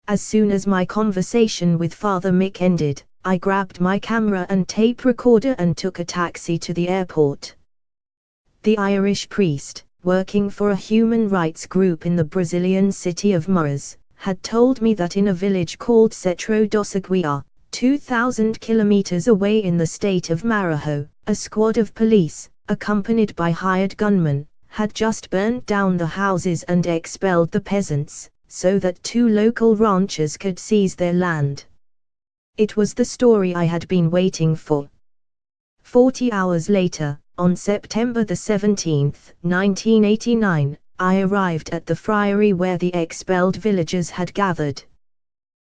As soon as my conversation with Father Mick ended, I grabbed my camera and tape recorder and took a taxi to the airport. The Irish priest, working for a human rights group in the Brazilian city of Mouras, had told me that in a village called Setro dos Aguiar, 2,000 kilometers away in the state of Maranhão, a squad of police, accompanied by hired gunmen, had just burned down the houses and expelled the peasants, so that 2 local ranchers could seize their land. It was the story I had been waiting for. 40 hours later, on September 17, 1989, I arrived at the friary where the expelled villagers had gathered.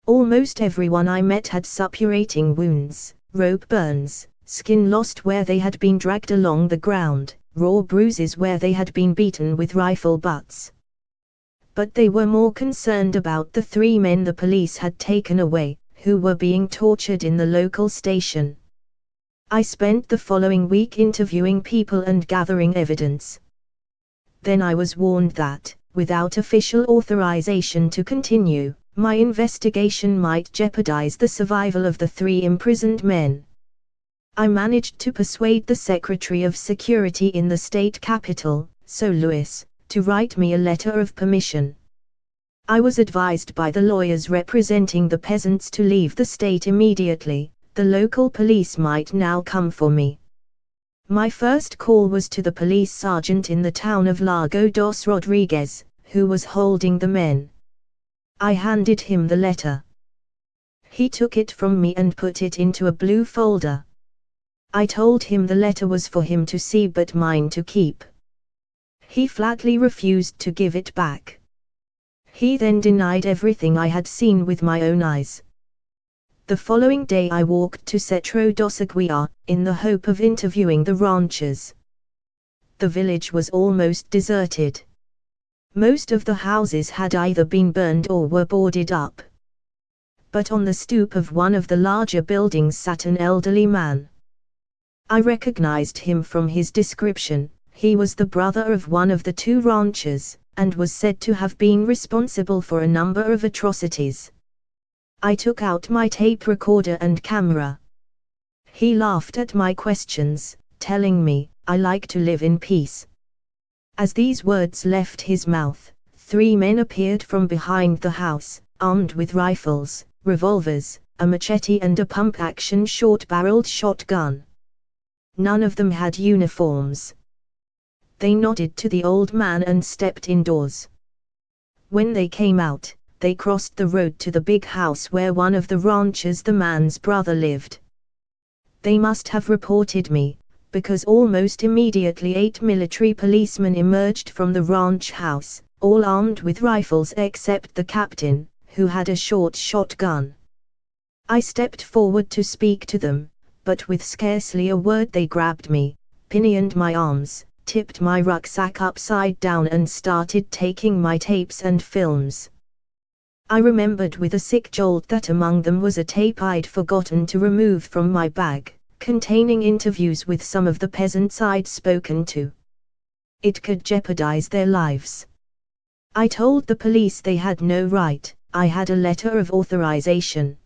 Almost everyone I met had suppurating wounds, rope burns, skin lost where they had been dragged along the ground, raw bruises where they had been beaten with rifle butts. But they were more concerned about the 3 men the police had taken away, who were being tortured in the local station. I spent the following week interviewing people and gathering evidence. Then I was warned that, without official authorization to continue, my investigation might jeopardize the survival of the 3 imprisoned men. I managed to persuade the Secretary of Security in the state capital, São Luís, to write me a letter of permission. I was advised by the lawyers representing the peasants to leave the state immediately. The local police might now come for me. My first call was to the police sergeant in the town of Lago dos Rodrigues, who was holding the men. I handed him the letter. He took it from me and put it into a blue folder. I told him the letter was for him to see but mine to keep. He flatly refused to give it back. He then denied everything I had seen with my own eyes. The following day I walked to Setro dos Aguiar, in the hope of interviewing the ranchers. The village was almost deserted. Most of the houses had either been burned or were boarded up. But on the stoop of one of the larger buildings sat an elderly man. I recognized him from his description. He was the brother of one of the 2 ranchers, and was said to have been responsible for a number of atrocities. I took out my tape recorder and camera. He laughed at my questions, telling me, "I like to live in peace." As these words left his mouth, 3 men appeared from behind the house, armed with rifles, revolvers, a machete and a pump-action short-barreled shotgun. None of them had uniforms. They nodded to the old man and stepped indoors. When they came out, they crossed the road to the big house where one of the ranchers, the man's brother, lived. They must have reported me, because almost immediately 8 military policemen emerged from the ranch house, all armed with rifles except the captain, who had a short shotgun. I stepped forward to speak to them, but with scarcely a word they grabbed me, pinioned my arms, tipped my rucksack upside down and started taking my tapes and films. I remembered with a sick jolt that among them was a tape I'd forgotten to remove from my bag, containing interviews with some of the peasants I'd spoken to. It could jeopardize their lives. I told the police they had no right. I had a letter of authorization.